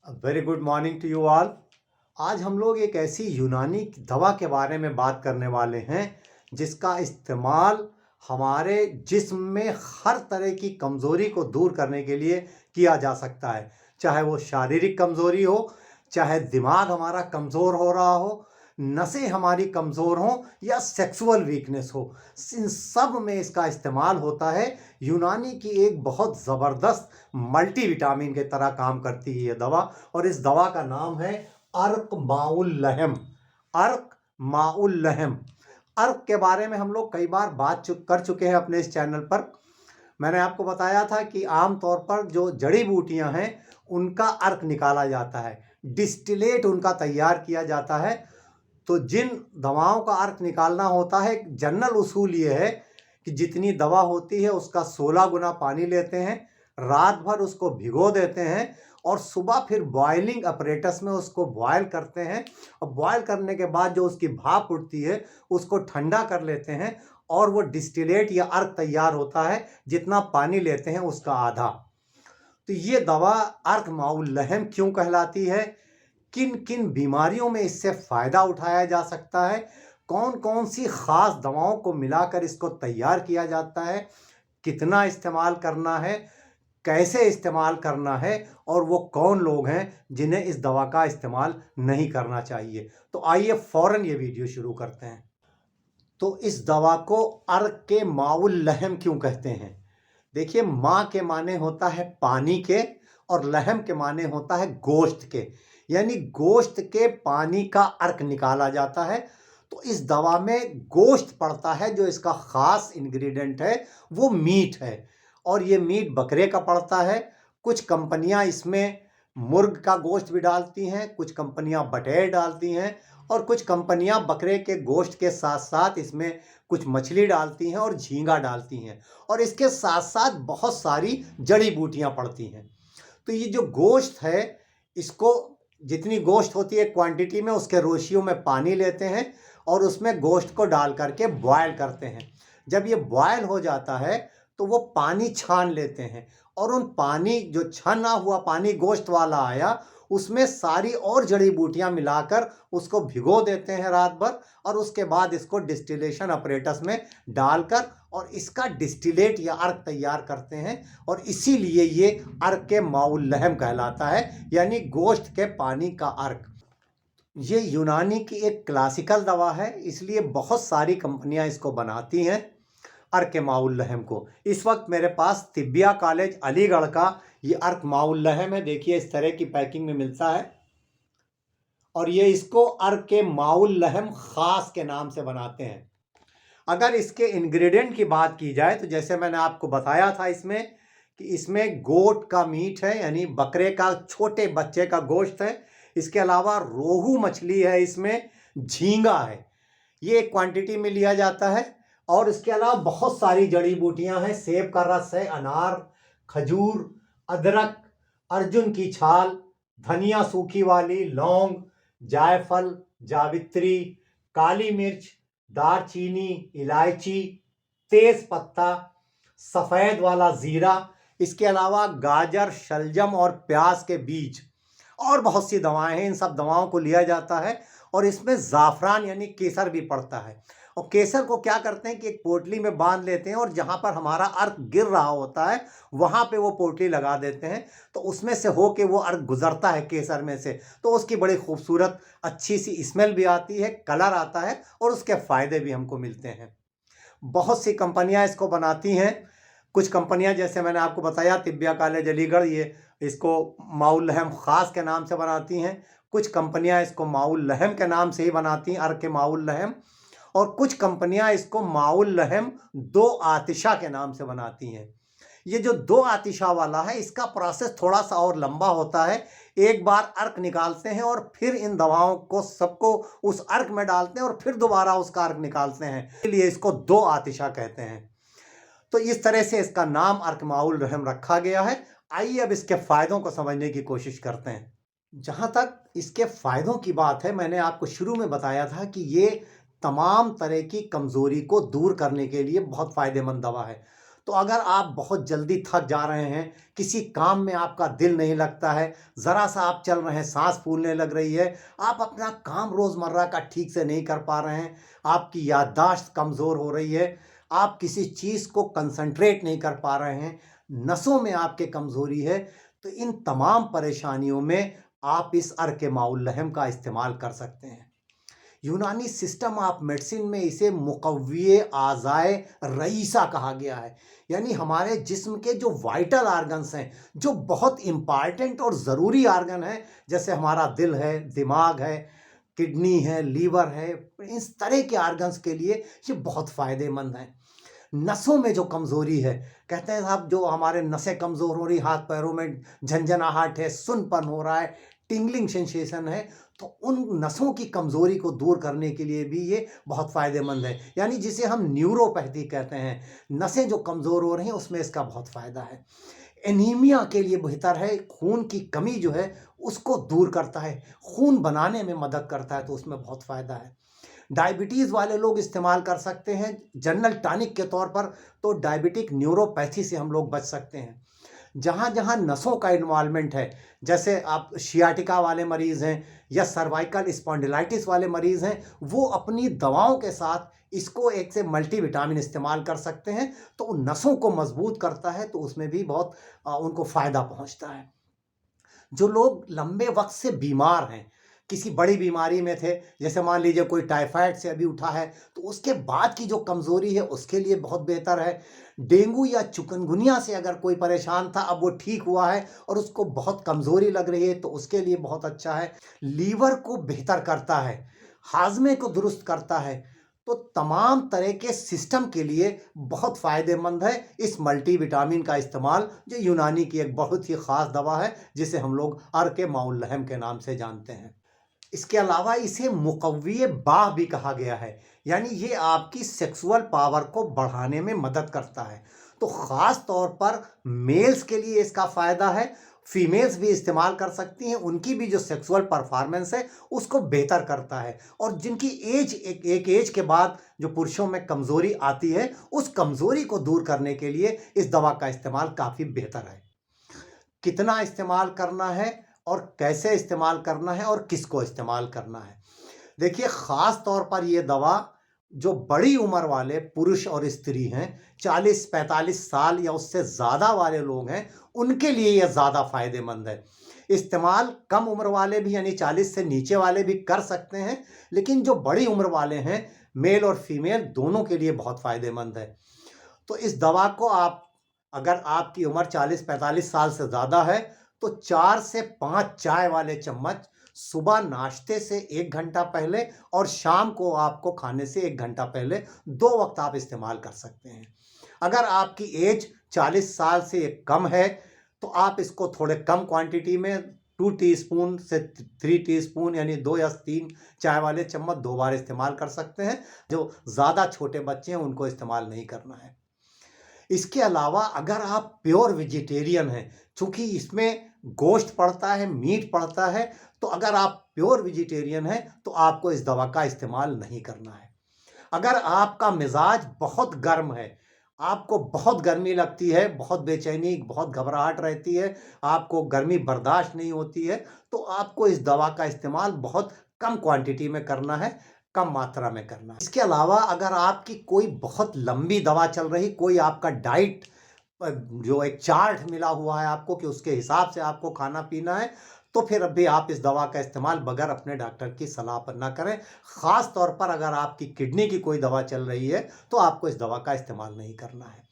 Very good morning to you all. आज हम लोग एक ऐसी यूनानी दवा के बारे में बात करने वाले हैं जिसका इस्तेमाल हमारे जिस्म में हर तरह की कमज़ोरी को दूर करने के लिए किया जा सकता है। चाहे वो शारीरिक कमज़ोरी हो, चाहे दिमाग हमारा कमज़ोर हो रहा हो, नसें हमारी कमज़ोर हों या सेक्सुअल वीकनेस हो, इन सब में इसका इस्तेमाल होता है। यूनानी की एक बहुत ज़बरदस्त मल्टीविटामिन के तरह काम करती है ये दवा, और इस दवा का नाम है अर्क माउल लहम। अर्क माउल लहम। अर्क के बारे में हम लोग कई बार बात कर चुके हैं अपने इस चैनल पर। मैंने आपको बताया था कि आम तौर पर जो जड़ी बूटियां हैं उनका अर्क निकाला जाता है, डिस्टिलेट उनका तैयार किया जाता है। तो जिन दवाओं का अर्क निकालना होता है, एक जनरल उसूल ये है कि जितनी दवा होती है उसका 16 गुना पानी लेते हैं, रात भर उसको भिगो देते हैं और सुबह फिर बॉयलिंग अपरेटस में उसको बॉयल करते हैं, और बॉयल करने के बाद जो उसकी भाप उठती है उसको ठंडा कर लेते हैं और वो डिस्टिलेट या अर्क तैयार होता है, जितना पानी लेते हैं उसका आधा। तो ये दवा अर्क माउल लहम क्यों कहलाती है, किन किन बीमारियों में इससे फ़ायदा उठाया जा सकता है, कौन कौन सी ख़ास दवाओं को मिलाकर इसको तैयार किया जाता है, कितना इस्तेमाल करना है, कैसे इस्तेमाल करना है, और वो कौन लोग हैं जिन्हें इस दवा का इस्तेमाल नहीं करना चाहिए। तो आइए फ़ौरन ये वीडियो शुरू करते हैं। तो इस दवा को अर्क के माउल लहम क्यों कहते हैं? देखिए, माँ के माने होता है पानी के और लहम के माने होता है गोश्त के, यानी गोश्त के पानी का अर्क निकाला जाता है। तो इस दवा में गोश्त पड़ता है, जो इसका ख़ास इंग्रेडिएंट है वो मीट है, और ये मीट बकरे का पड़ता है। कुछ कंपनियां इसमें मुर्ग का गोश्त भी डालती हैं, कुछ कंपनियां बटेर डालती हैं, और कुछ कंपनियां बकरे के गोश्त के साथ साथ इसमें कुछ मछली डालती हैं और झींगा डालती हैं, और इसके साथ साथ बहुत सारी जड़ी बूटियां पड़ती हैं। तो ये जो गोश्त है, इसको जितनी गोश्त होती है क्वांटिटी में, उसके रोशियो में पानी लेते हैं और उसमें गोश्त को डाल करके बॉयल करते हैं। जब ये बॉयल हो जाता है तो वो पानी छान लेते हैं, और उन पानी जो छना हुआ पानी गोश्त वाला आया, उसमें सारी और जड़ी बूटियां मिलाकर उसको भिगो देते हैं रात भर, और उसके बाद इसको डिस्टिलेशन अपरेटस में डालकर और इसका डिस्टिलेट या अर्क तैयार करते हैं, और इसीलिए ये अर्क के माउल लहम कहलाता है, यानी गोश्त के पानी का अर्क। ये यूनानी की एक क्लासिकल दवा है, इसलिए बहुत सारी कंपनियां इसको बनाती हैं अर्क माउल लहम को। इस वक्त मेरे पास तिब्बिया कॉलेज अलीगढ़ का ये अर्क माउल लहम है। देखिए, इस तरह की पैकिंग में मिलता है, और ये इसको अर्क के माउल लहम ख़ास के नाम से बनाते हैं। अगर इसके इंग्रेडिएंट की बात की जाए तो जैसे मैंने आपको बताया था इसमें कि इसमें गोट का मीट है, यानी बकरे का छोटे बच्चे का गोश्त है। इसके अलावा रोहू मछली है, इसमें झींगा है, ये एक क्वांटिटी में लिया जाता है। और इसके अलावा बहुत सारी जड़ी बूटियां हैं, सेब का रस है, अनार, खजूर, अदरक, अर्जुन की छाल, धनिया सूखी वाली, लौंग, जायफल, जावित्री, काली मिर्च, दारचीनी, इलायची, तेज पत्ता, सफ़ेद वाला ज़ीरा, इसके अलावा गाजर, शलजम और प्याज के बीज, और बहुत सी दवाएं हैं। इन सब दवाओं को लिया जाता है, और इसमें ज़ाफ़रान यानी केसर भी पड़ता है। और केसर को क्या करते हैं कि एक पोटली में बांध लेते हैं, और जहाँ पर हमारा अर्क गिर रहा होता है वहाँ पे वो पोटली लगा देते हैं, तो उसमें से हो के वो अर्क गुजरता है केसर में से, तो उसकी बड़ी खूबसूरत अच्छी सी स्मेल भी आती है, कलर आता है, और उसके फ़ायदे भी हमको मिलते हैं। बहुत सी कंपनियां इसको बनाती हैं। कुछ कंपनियां, जैसे मैंने आपको बताया तिब्बिया कॉलेज अलीगढ़, ये इसको माउल लहम ख़ास के नाम से बनाती हैं। कुछ कंपनियां इसको माउल लहम के नाम से ही बनाती हैं, अर्क के माउल लहम। और कुछ कंपनियां इसको माउल लहम दो आतिशा के नाम से बनाती हैं। ये जो दो आतिशा वाला है, इसका प्रोसेस थोड़ा सा और लंबा होता है। एक बार अर्क निकालते हैं और फिर इन दवाओं को सबको उस अर्क में डालते हैं, और फिर दोबारा उसका अर्क निकालते हैं, इसलिए इसको दो आतिशा कहते हैं। तो इस तरह से इसका नाम अर्क माउल रहम रखा गया है। आइए अब इसके फ़ायदों को समझने की कोशिश करते हैं। जहाँ तक इसके फ़ायदों की बात है, मैंने आपको शुरू में बताया था कि ये तमाम तरह की कमज़ोरी को दूर करने के लिए बहुत फ़ायदेमंद दवा है। तो अगर आप बहुत जल्दी थक जा रहे हैं, किसी काम में आपका दिल नहीं लगता है, ज़रा सा आप चल रहे हैं सांस फूलने लग रही है, आप अपना काम रोज़मर्रा का ठीक से नहीं कर पा रहे हैं, आपकी याददाश्त कमज़ोर हो रही है, आप किसी चीज़ को कंसंट्रेट नहीं कर पा रहे हैं, नसों में आपके कमज़ोरी है, तो इन तमाम परेशानियों में आप इस अर्क माउल लहम का इस्तेमाल कर सकते हैं। यूनानी सिस्टम ऑफ मेडिसिन में इसे मुकव्विए आज़ाए रईसा कहा गया है। यानी हमारे जिस्म के जो वाइटल आर्गन्स हैं, जो बहुत इम्पॉर्टेंट और ज़रूरी आर्गन हैं, जैसे हमारा दिल है, दिमाग है, किडनी है, लीवर है, इस तरह के आर्गन्स के लिए ये बहुत फ़ायदेमंद हैं। नसों में जो कमज़ोरी है, कहते हैं साहब जो हमारे नसें कमज़ोर हो रही, हाथ पैरों में झंझनाहट है, सुन्नपन हो रहा है, टिंगलिंग सेंसेशन है, तो उन नसों की कमज़ोरी को दूर करने के लिए भी ये बहुत फ़ायदेमंद है। यानी जिसे हम न्यूरोपैथी कहते हैं, नसें जो कमज़ोर हो रही हैं उसमें इसका बहुत फ़ायदा है। एनीमिया के लिए बेहतर है, खून की कमी जो है उसको दूर करता है, खून बनाने में मदद करता है, तो उसमें बहुत फ़ायदा है। डायबिटीज़ वाले लोग इस्तेमाल कर सकते हैं जनरल टॉनिक के तौर पर, तो डायबिटिक न्यूरोपैथी से हम लोग बच सकते हैं। जहाँ जहाँ नसों का इन्वॉल्वमेंट है, जैसे आप शियाटिका वाले मरीज़ हैं या सर्वाइकल स्पॉन्डिलाइटिस वाले मरीज़ हैं, वो अपनी दवाओं के साथ इसको एक से मल्टीविटामिन इस्तेमाल कर सकते हैं, तो उन नसों को मजबूत करता है, तो उसमें भी बहुत उनको फ़ायदा पहुँचता है। जो लोग लंबे वक्त से बीमार हैं, किसी बड़ी बीमारी में थे, जैसे मान लीजिए कोई टाइफाइड से अभी उठा है, तो उसके बाद की जो कमज़ोरी है उसके लिए बहुत बेहतर है। डेंगू या चिकनगुनिया से अगर कोई परेशान था, अब वो ठीक हुआ है और उसको बहुत कमज़ोरी लग रही है, तो उसके लिए बहुत अच्छा है। लीवर को बेहतर करता है, हाजमे को दुरुस्त करता है, तो तमाम तरह के सिस्टम के लिए बहुत फ़ायदेमंद है इस मल्टीविटामिन का इस्तेमाल, जो यूनानी की एक बहुत ही ख़ास दवा है, जिसे हम लोग अर्क माउल लहम के नाम से जानते हैं। इसके अलावा इसे मुकव्विए बाह भी कहा गया है, यानी ये आपकी सेक्सुअल पावर को बढ़ाने में मदद करता है। तो ख़ास तौर पर मेल्स के लिए इसका फ़ायदा है, फीमेल्स भी इस्तेमाल कर सकती हैं, उनकी भी जो सेक्सुअल परफॉर्मेंस है उसको बेहतर करता है। और जिनकी एज एक एज के बाद जो पुरुषों में कमज़ोरी आती है, उस कमज़ोरी को दूर करने के लिए इस दवा का इस्तेमाल काफ़ी बेहतर है। कितना इस्तेमाल करना है और कैसे इस्तेमाल करना है और किसको इस्तेमाल करना है। देखिए, ख़ास तौर पर ये दवा जो बड़ी उम्र वाले पुरुष और स्त्री हैं, 40-45 साल या उससे ज़्यादा वाले लोग हैं, उनके लिए ये ज़्यादा फ़ायदेमंद है। इस्तेमाल कम उम्र वाले भी यानी 40 से नीचे वाले भी कर सकते हैं, लेकिन जो बड़ी उम्र वाले हैं, मेल और फीमेल दोनों के लिए बहुत फ़ायदेमंद है। तो इस दवा को आप, अगर आपकी उम्र 40-45 साल से ज़्यादा है, तो 4 से 5 चाय वाले चम्मच सुबह नाश्ते से 1 घंटा पहले और शाम को आपको खाने से 1 घंटा पहले 2 वक्त आप इस्तेमाल कर सकते हैं। अगर आपकी एज 40 साल से कम है, तो आप इसको थोड़े कम क्वांटिटी में 2 टीस्पून से 3 टीस्पून यानी 2 या 3 चाय वाले चम्मच 2 बार इस्तेमाल कर सकते हैं। जो ज़्यादा छोटे बच्चे हैं उनको इस्तेमाल नहीं करना है। इसके अलावा अगर आप प्योर वेजिटेरियन हैं, चूँकि इसमें गोश्त पड़ता है, मीट पड़ता है, तो अगर आप प्योर वेजिटेरियन हैं, तो आपको इस दवा का इस्तेमाल नहीं करना है। अगर आपका मिजाज बहुत गर्म है, आपको बहुत गर्मी लगती है, बहुत बेचैनी, बहुत घबराहट रहती है, आपको गर्मी बर्दाश्त नहीं होती है, तो आपको इस दवा का इस्तेमाल बहुत कम क्वांटिटी में करना है, कम मात्रा में करना है। इसके अलावा अगर आपकी कोई बहुत लंबी दवा चल रही, कोई आपका डाइट जो एक चार्ट मिला हुआ है आपको कि उसके हिसाब से आपको खाना पीना है, तो फिर अभी आप इस दवा का इस्तेमाल बगैर अपने डॉक्टर की सलाह पर ना करें। ख़ास तौर पर अगर आपकी किडनी की कोई दवा चल रही है, तो आपको इस दवा का इस्तेमाल नहीं करना है।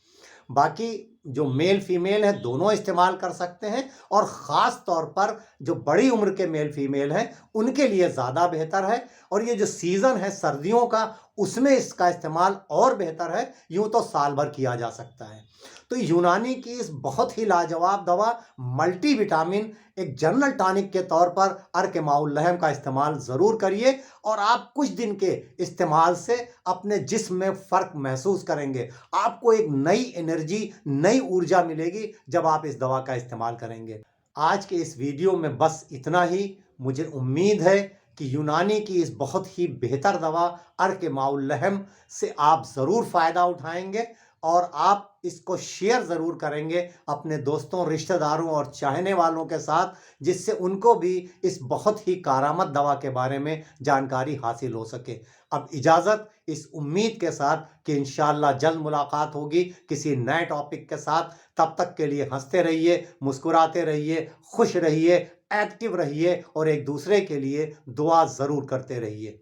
बाकी जो मेल फीमेल है दोनों इस्तेमाल कर सकते हैं, और ख़ास तौर पर जो बड़ी उम्र के मेल फीमेल हैं उनके लिए ज़्यादा बेहतर है। और ये जो सीज़न है सर्दियों का, उसमें इसका इस्तेमाल और बेहतर है, यूँ तो साल भर किया जा सकता है। तो यूनानी की इस बहुत ही लाजवाब दवा मल्टीविटामिन एक जनरल टॉनिक के तौर पर अर्क माउल लहम का इस्तेमाल ज़रूर करिए, और आप कुछ दिन के इस्तेमाल से अपने जिस्म में फ़र्क महसूस करेंगे। आपको एक नई एनर्जी, नई ऊर्जा मिलेगी जब आप इस दवा का इस्तेमाल करेंगे। आज के इस वीडियो में बस इतना ही। मुझे उम्मीद है कि यूनानी की इस बहुत ही बेहतर दवा अर्क माउल लहम से आप ज़रूर फ़ायदा उठाएंगे। और आप इसको शेयर ज़रूर करेंगे अपने दोस्तों, रिश्तेदारों और चाहने वालों के साथ, जिससे उनको भी इस बहुत ही कारामद दवा के बारे में जानकारी हासिल हो सके। अब इजाज़त इस उम्मीद के साथ कि इंशाअल्लाह जल्द मुलाकात होगी किसी नए टॉपिक के साथ। तब तक के लिए हंसते रहिए, मुस्कुराते रहिए, खुश रहिए, एक्टिव रहिए और एक दूसरे के लिए दुआ ज़रूर करते रहिए।